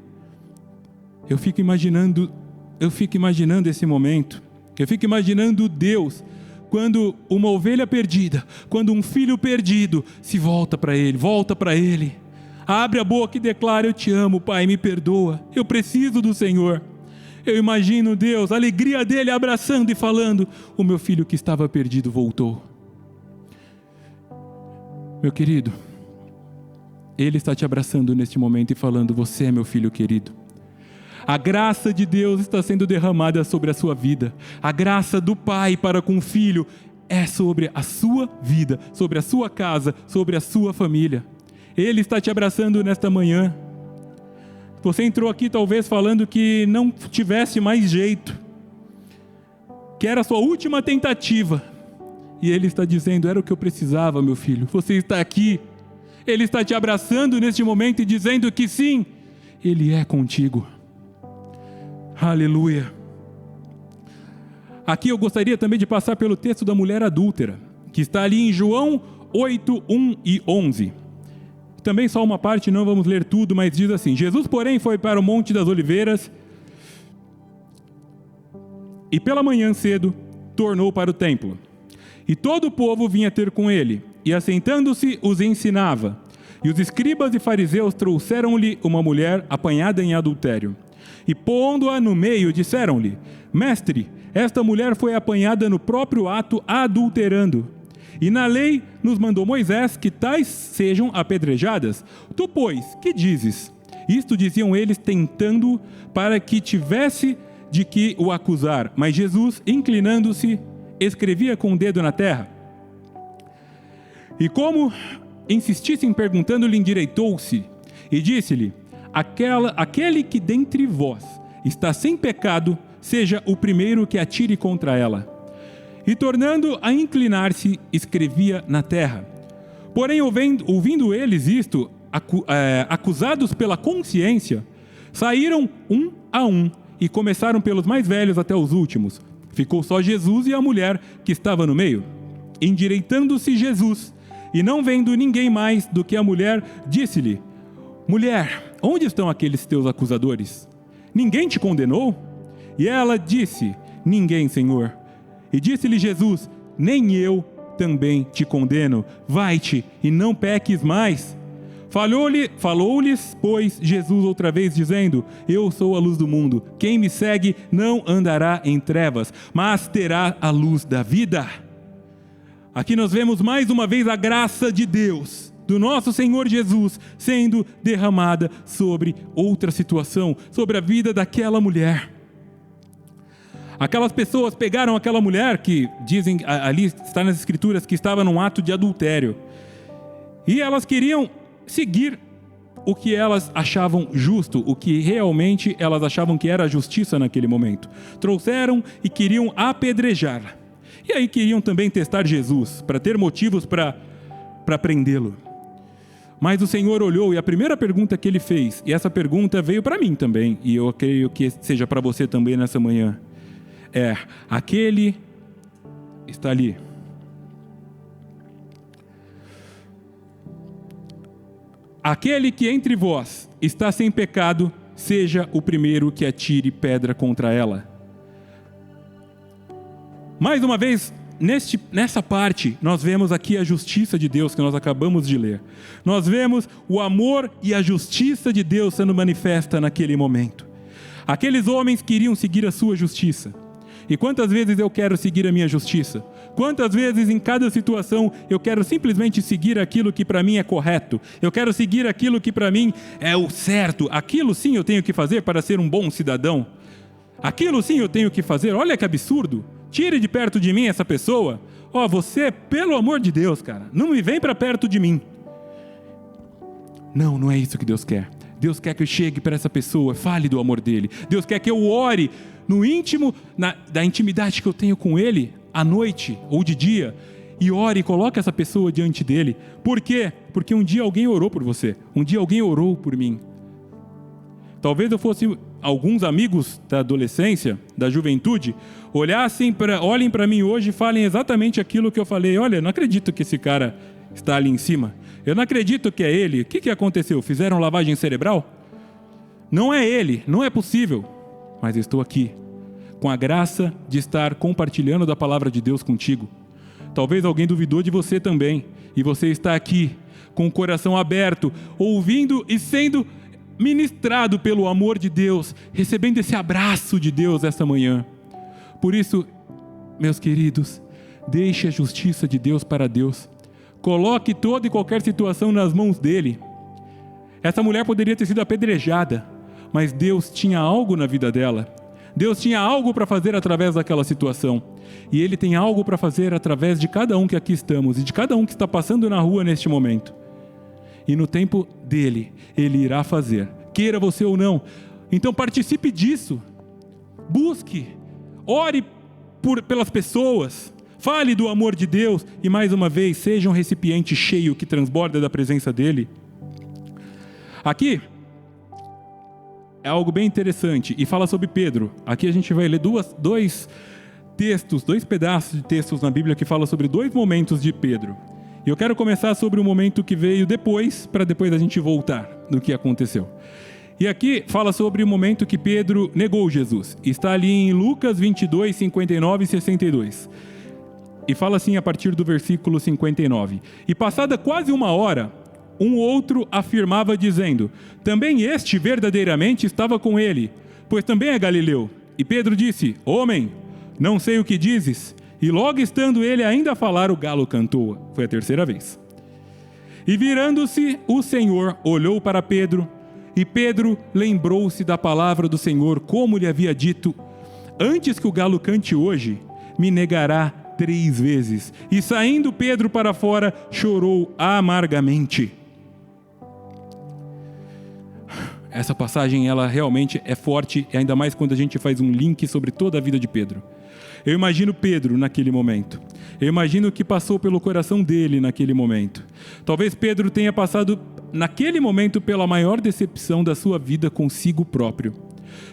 Eu fico imaginando esse momento. Eu fico imaginando Deus, quando uma ovelha perdida, quando um filho perdido se volta para ele, abre a boca e declara: eu te amo, pai, me perdoa, eu preciso do Senhor. Eu imagino Deus, a alegria dele abraçando e falando: o meu filho que estava perdido voltou. Meu querido, ele está te abraçando neste momento e falando: você é meu filho querido. A graça de Deus está sendo derramada sobre a sua vida. A graça do pai para com o filho é sobre a sua vida, sobre a sua casa, sobre a sua família. Ele está te abraçando nesta manhã. Você entrou aqui talvez falando que não tivesse mais jeito, que era a sua última tentativa. E Ele está dizendo: era o que eu precisava, meu filho. Você está aqui. Ele está te abraçando neste momento e dizendo que sim, Ele é contigo. Aleluia. Aqui eu gostaria também de passar pelo texto da mulher adúltera, que está ali em João 8, 1 e 11. Também só uma parte, não vamos ler tudo, mas diz assim: Jesus, porém, foi para o Monte das Oliveiras e pela manhã cedo tornou para o templo. E todo o povo vinha ter com ele, e assentando-se os ensinava. E os escribas e fariseus trouxeram-lhe uma mulher apanhada em adultério. E pondo-a no meio, disseram-lhe: Mestre, esta mulher foi apanhada no próprio ato adulterando. E na lei nos mandou Moisés que tais sejam apedrejadas. Tu, pois, que dizes? Isto diziam eles, tentando para que tivesse de que o acusar. Mas Jesus, inclinando-se, escrevia com o dedo na terra. E como insistissem perguntando-lhe, endireitou-se e disse-lhe: aquele que dentre vós está sem pecado, seja o primeiro que atire contra ela. E tornando a inclinar-se, escrevia na terra. Porém, ouvindo eles isto, acusados pela consciência, saíram um a um e começaram pelos mais velhos até os últimos. Ficou só Jesus e a mulher que estava no meio. Endireitando-se Jesus, e não vendo ninguém mais do que a mulher, disse-lhe: Mulher, onde estão aqueles teus acusadores? Ninguém te condenou? E ela disse: Ninguém, Senhor. E disse-lhe Jesus: Nem eu também te condeno. Vai-te e não peques mais. Falou-lhes, pois, Jesus outra vez, dizendo: Eu sou a luz do mundo. Quem me segue não andará em trevas, mas terá a luz da vida. Aqui nós vemos mais uma vez a graça de Deus, do nosso Senhor Jesus, sendo derramada sobre outra situação, sobre a vida daquela mulher. Aquelas pessoas pegaram aquela mulher que dizem, ali está nas escrituras, que estava num ato de adultério. E elas queriam seguir o que elas achavam justo, o que realmente elas achavam que era a justiça naquele momento. Trouxeram e queriam apedrejá-la. E aí queriam também testar Jesus, para ter motivos para prendê-lo. Mas o Senhor olhou e a primeira pergunta que Ele fez, e essa pergunta veio para mim também, e eu creio que seja para você também nessa manhã, aquele está ali. Aquele que entre vós está sem pecado, seja o primeiro que atire pedra contra ela. Mais uma vez, nessa parte, nós vemos aqui a justiça de Deus que nós acabamos de ler. Nós vemos o amor e a justiça de Deus sendo manifesta naquele momento. Aqueles homens queriam seguir a sua justiça. E quantas vezes eu quero seguir a minha justiça? Quantas vezes em cada situação eu quero simplesmente seguir aquilo que para mim é correto? Eu quero seguir aquilo que para mim é o certo. Aquilo sim eu tenho que fazer para ser um bom cidadão. Aquilo sim eu tenho que fazer. Olha que absurdo. Tire de perto de mim essa pessoa. Você, pelo amor de Deus, cara, não me vem para perto de mim. Não é isso que Deus quer. Deus quer que eu chegue para essa pessoa, fale do amor dele. Deus quer que eu ore no íntimo, da intimidade que eu tenho com Ele, à noite ou de dia, e ore e coloque essa pessoa diante dele. Por quê? Porque um dia alguém orou por você, um dia alguém orou por mim. Talvez eu fosse alguns amigos da adolescência, da juventude, olhem para mim hoje e falem exatamente aquilo que eu falei. Olha, não acredito que esse cara está ali em cima. Eu não acredito que é ele. O que aconteceu? Fizeram lavagem cerebral? Não é ele, não é possível. Mas eu estou aqui, com a graça de estar compartilhando da palavra de Deus contigo. Talvez alguém duvidou de você também, e você está aqui, com o coração aberto, ouvindo e sendo ministrado pelo amor de Deus, recebendo esse abraço de Deus esta manhã. Por isso, meus queridos, deixe a justiça de Deus para Deus. Coloque toda e qualquer situação nas mãos dele. Essa mulher poderia ter sido apedrejada, mas Deus tinha algo na vida dela. Deus tinha algo para fazer através daquela situação. E Ele tem algo para fazer através de cada um que aqui estamos e de cada um que está passando na rua neste momento. E no tempo dele, Ele irá fazer. queira você ou não. Então participe disso. Busque, ore pelas pessoas, fale do amor de Deus e, mais uma vez, seja um recipiente cheio que transborda da presença dEle. Aqui é algo bem interessante e fala sobre Pedro. Aqui a gente vai ler dois pedaços de textos na Bíblia que falam sobre 2 momentos de Pedro. E eu quero começar sobre o momento que veio depois, para depois a gente voltar no que aconteceu. E aqui fala sobre o momento que Pedro negou Jesus. Está ali em Lucas 22, 59 e 62. E fala assim a partir do versículo 59. E passada quase 1 hora, um outro afirmava dizendo: também este verdadeiramente estava com ele, pois também é galileu. E Pedro disse: homem, não sei o que dizes. E logo estando ele ainda a falar, o galo cantou. Foi a 3ª vez. E virando-se, o Senhor olhou para Pedro, e Pedro lembrou-se da palavra do Senhor, como lhe havia dito: antes que o galo cante hoje, me negará 3 vezes. E saindo Pedro para fora, chorou amargamente. Essa passagem, ela realmente é forte, ainda mais quando a gente faz um link sobre toda a vida de Pedro. Eu imagino Pedro naquele momento. Eu imagino o que passou pelo coração dele naquele momento. Talvez Pedro tenha passado naquele momento pela maior decepção da sua vida consigo próprio.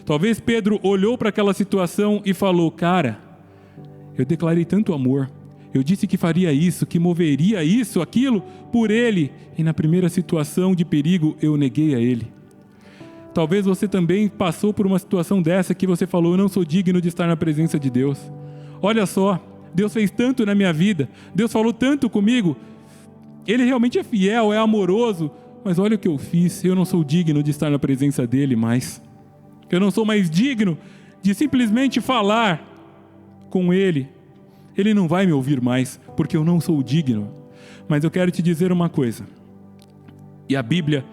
Talvez Pedro olhou para aquela situação e falou: cara, eu declarei tanto amor. Eu disse que faria isso, que moveria isso, aquilo por ele. E na primeira situação de perigo eu neguei a ele. Talvez você também passou por uma situação dessa que você falou: eu não sou digno de estar na presença de Deus. Olha só, Deus fez tanto na minha vida, Deus falou tanto comigo, Ele realmente é fiel, é amoroso, mas olha o que eu fiz, eu não sou digno de estar na presença dEle mais. Eu não sou mais digno de simplesmente falar com Ele. Ele não vai me ouvir mais, porque eu não sou digno. Mas eu quero te dizer uma coisa, e a Bíblia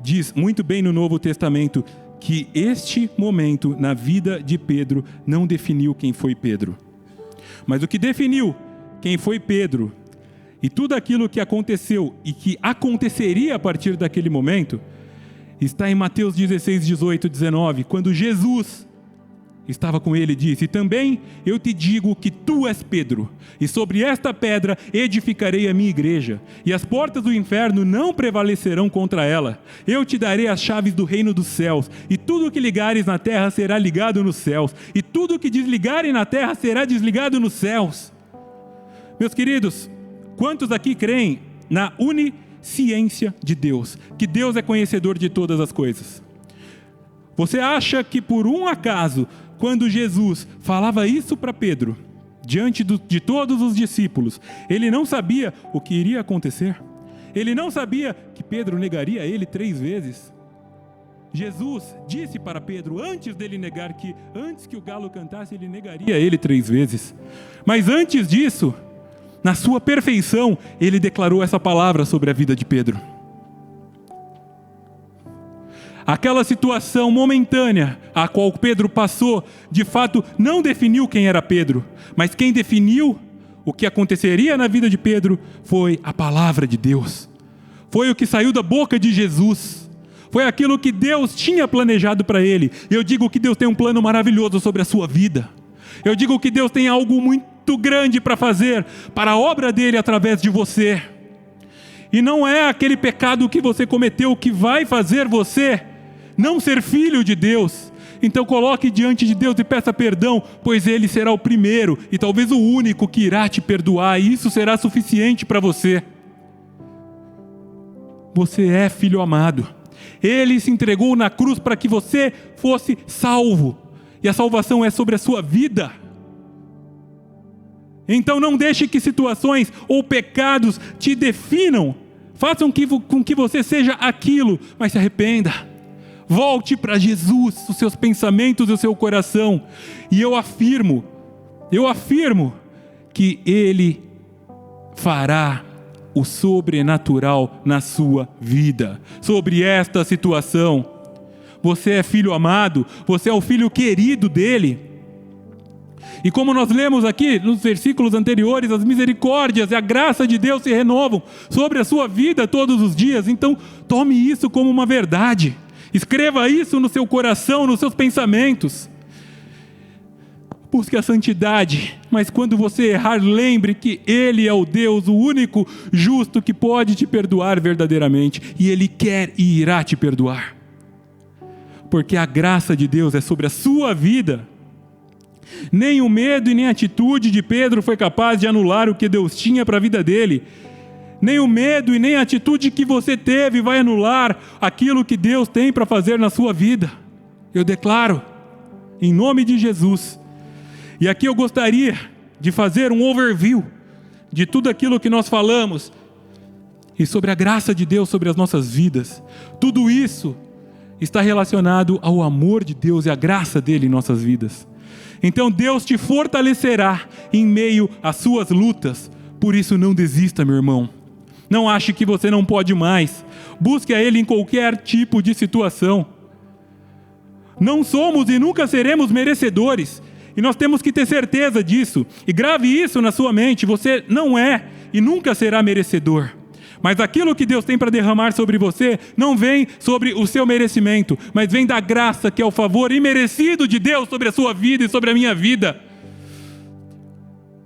diz muito bem no Novo Testamento que este momento na vida de Pedro não definiu quem foi Pedro. Mas o que definiu quem foi Pedro e tudo aquilo que aconteceu e que aconteceria a partir daquele momento está em Mateus 16, 18, 19, quando Jesus estava com ele e disse: também eu te digo que tu és Pedro, e sobre esta pedra edificarei a minha igreja, e as portas do inferno não prevalecerão contra ela. Eu te darei as chaves do reino dos céus, e tudo o que ligares na terra será ligado nos céus, e tudo o que desligarem na terra será desligado nos céus. Meus queridos, quantos aqui creem na onisciência de Deus, que Deus é conhecedor de todas as coisas? Você acha que por um acaso, quando Jesus falava isso para Pedro, diante de todos os discípulos, ele não sabia o que iria acontecer? Ele não sabia que Pedro negaria ele 3 vezes? Jesus disse para Pedro, antes dele negar, que antes que o galo cantasse, ele negaria ele 3 vezes. Mas antes disso, na sua perfeição, ele declarou essa palavra sobre a vida de Pedro. Aquela situação momentânea a qual Pedro passou, de fato, não definiu quem era Pedro, mas quem definiu o que aconteceria na vida de Pedro foi a palavra de Deus. Foi o que saiu da boca de Jesus. Foi aquilo que Deus tinha planejado para ele. Eu digo que Deus tem um plano maravilhoso sobre a sua vida. Eu digo que Deus tem algo muito grande para fazer, para a obra dele através de você. E não é aquele pecado que você cometeu que vai fazer você não ser filho de Deus. Então coloque diante de Deus e peça perdão, pois Ele será o primeiro e talvez o único que irá te perdoar, e isso será suficiente para você. Você é filho amado. Ele se entregou na cruz para que você fosse salvo, e a salvação é sobre a sua vida. Então não deixe que situações ou pecados te definam, façam com que você seja aquilo, mas se arrependa. Volte para Jesus, os seus pensamentos e o seu coração. E eu afirmo que Ele fará o sobrenatural na sua vida, sobre esta situação. Você é filho amado, você é o filho querido dEle. E como nós lemos aqui nos versículos anteriores, as misericórdias e a graça de Deus se renovam sobre a sua vida todos os dias. Então tome isso como uma verdade. Escreva isso no seu coração, nos seus pensamentos. Busque a santidade, mas quando você errar, lembre que Ele é o Deus, o único justo que pode te perdoar verdadeiramente. E Ele quer e irá te perdoar. Porque a graça de Deus é sobre a sua vida. Nem o medo e nem a atitude de Pedro foi capaz de anular o que Deus tinha para a vida dele. Nem o medo e nem a atitude que você teve vai anular aquilo que Deus tem para fazer na sua vida. Eu declaro, em nome de Jesus. E aqui eu gostaria de fazer um overview de tudo aquilo que nós falamos e sobre a graça de Deus sobre as nossas vidas. Tudo isso está relacionado ao amor de Deus e à graça dele em nossas vidas. Então Deus te fortalecerá em meio às suas lutas. Por isso não desista, meu irmão. Não ache que você não pode mais. Busque a Ele em qualquer tipo de situação. Não somos e nunca seremos merecedores. E nós temos que ter certeza disso. E grave isso na sua mente. Você não é e nunca será merecedor. Mas aquilo que Deus tem para derramar sobre você não vem sobre o seu merecimento, mas vem da graça que é o favor imerecido de Deus sobre a sua vida e sobre a minha vida.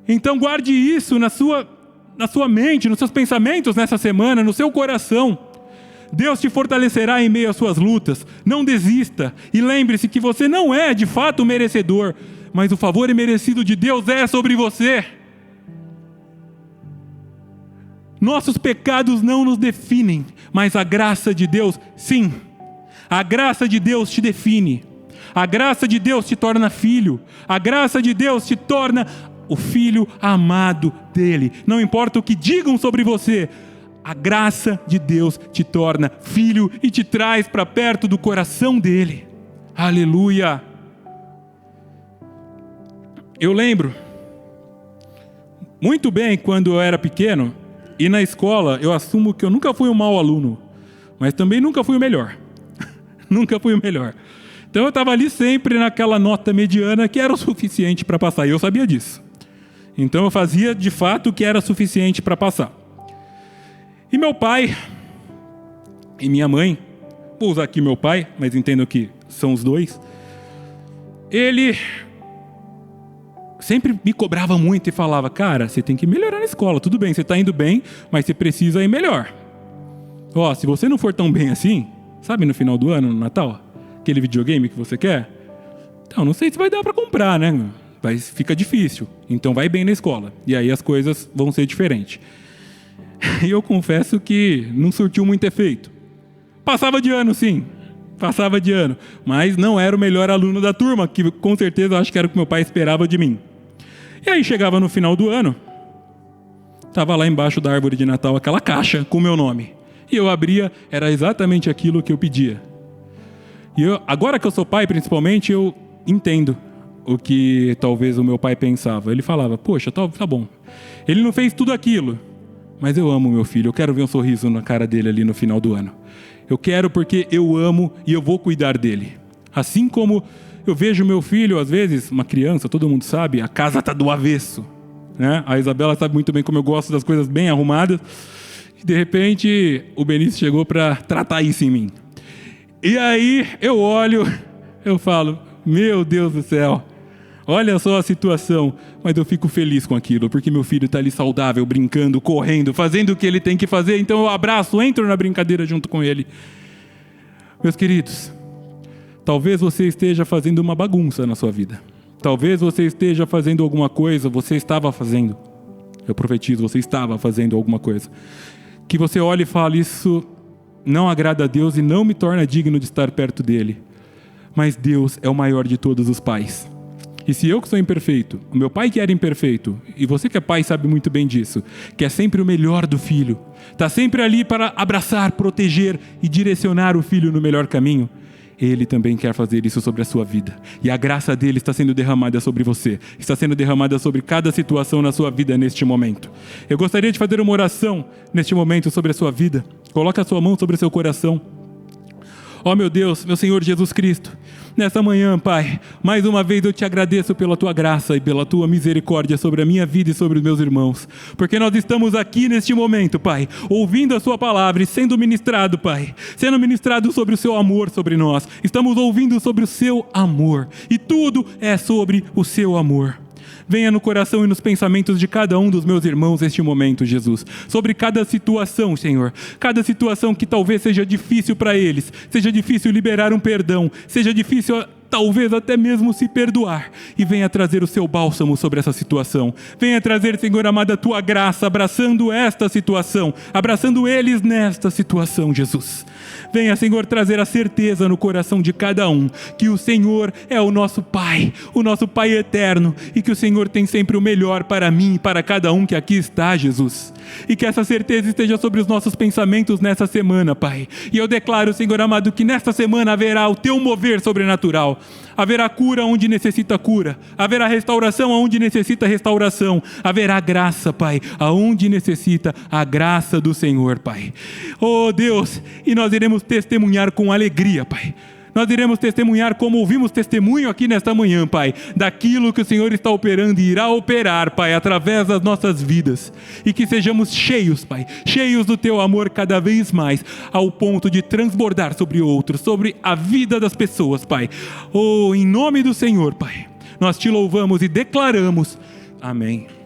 Então guarde isso na sua mente, nos seus pensamentos nessa semana, no seu coração. Deus te fortalecerá em meio às suas lutas. Não desista. E lembre-se que você não é de fato merecedor, mas o favor imerecido de Deus é sobre você. Nossos pecados não nos definem, mas a graça de Deus, sim. A graça de Deus te define. A graça de Deus te torna filho. A graça de Deus te torna o filho amado dele. Não importa o que digam sobre você, a graça de Deus te torna filho e te traz para perto do coração dele. Aleluia! Eu lembro muito bem quando eu era pequeno. E na escola, eu assumo que eu nunca fui um mau aluno, mas também nunca fui o melhor. Nunca fui o melhor. Então eu estava ali sempre naquela nota mediana que era o suficiente para passar, e eu sabia disso. Então eu fazia de fato o que era suficiente para passar. E meu pai e minha mãe, vou usar aqui meu pai, mas entendo que são os dois, ele sempre me cobrava muito e falava: cara, você tem que melhorar na escola, tudo bem, você está indo bem, mas você precisa ir melhor. Ó, se você não for tão bem assim, sabe no final do ano, no Natal, aquele videogame que você quer? Então, não sei se vai dar para comprar, né? Fica difícil, então vai bem na escola, e aí as coisas vão ser diferentes. E eu confesso que não surtiu muito efeito. Passava de ano, sim. Passava de ano, mas não era o melhor aluno da turma, que com certeza eu acho que era o que meu pai esperava de mim. E aí chegava no final do ano, estava lá embaixo da árvore de Natal aquela caixa com o meu nome. E eu abria, era exatamente aquilo que eu pedia. E agora que eu sou pai, principalmente, eu entendo o que talvez o meu pai pensava. Ele falava: poxa, tá bom. Ele não fez tudo aquilo, mas eu amo meu filho, eu quero ver um sorriso na cara dele ali no final do ano. Eu quero porque eu amo e eu vou cuidar dele. Assim como eu vejo meu filho, às vezes, uma criança, todo mundo sabe, a casa está do avesso, né? A Isabela sabe muito bem como eu gosto das coisas bem arrumadas. E de repente, o Benício chegou para tratar isso em mim. E aí eu olho, eu falo: meu Deus do céu, olha só a situação. Mas eu fico feliz com aquilo, porque meu filho está ali saudável, brincando, correndo, fazendo o que ele tem que fazer. Então eu abraço, entro na brincadeira junto com ele. Meus queridos, talvez você esteja fazendo uma bagunça na sua vida. Talvez você esteja fazendo alguma coisa, você estava fazendo. Eu profetizo, você estava fazendo alguma coisa. Que você olhe e fale: isso não agrada a Deus e não me torna digno de estar perto dele. Mas Deus é o maior de todos os pais. E se eu que sou imperfeito, o meu pai que era imperfeito, e você que é pai sabe muito bem disso, que é sempre o melhor do filho, está sempre ali para abraçar, proteger e direcionar o filho no melhor caminho, Ele também quer fazer isso sobre a sua vida. E a graça dele está sendo derramada sobre você, está sendo derramada sobre cada situação na sua vida neste momento. Eu gostaria de fazer uma oração neste momento sobre a sua vida. Coloque a sua mão sobre o seu coração. Ó meu Deus, meu Senhor Jesus Cristo, nessa manhã, Pai, mais uma vez eu te agradeço pela tua graça e pela tua misericórdia sobre a minha vida e sobre os meus irmãos, porque nós estamos aqui neste momento, Pai, ouvindo a sua palavra e sendo ministrado, Pai, sendo ministrado sobre o seu amor sobre nós. Estamos ouvindo sobre o seu amor, e tudo é sobre o seu amor. Venha no coração e nos pensamentos de cada um dos meus irmãos neste momento, Jesus. Sobre cada situação, Senhor. Cada situação que talvez seja difícil para eles. Seja difícil liberar um perdão. Seja difícil talvez até mesmo se perdoar. E venha trazer o seu bálsamo sobre essa situação. Venha trazer, Senhor amado, a tua graça, abraçando esta situação. Abraçando eles nesta situação, Jesus. Venha, Senhor, trazer a certeza no coração de cada um que o Senhor é o nosso Pai eterno, e que o Senhor tem sempre o melhor para mim e para cada um que aqui está, Jesus. E que essa certeza esteja sobre os nossos pensamentos nessa semana, Pai. E eu declaro, Senhor amado, que nesta semana haverá o teu mover sobrenatural. Haverá cura onde necessita cura. Haverá restauração onde necessita restauração. Haverá graça, Pai, aonde necessita a graça do Senhor, Pai. Oh Deus, e nós iremos testemunhar com alegria, Pai. Nós iremos testemunhar como ouvimos testemunho aqui nesta manhã, Pai, daquilo que o Senhor está operando e irá operar, Pai, através das nossas vidas. E que sejamos cheios, Pai, cheios do Teu amor cada vez mais, ao ponto de transbordar sobre outros, sobre a vida das pessoas, Pai. Oh, em nome do Senhor, Pai, nós Te louvamos e declaramos. Amém.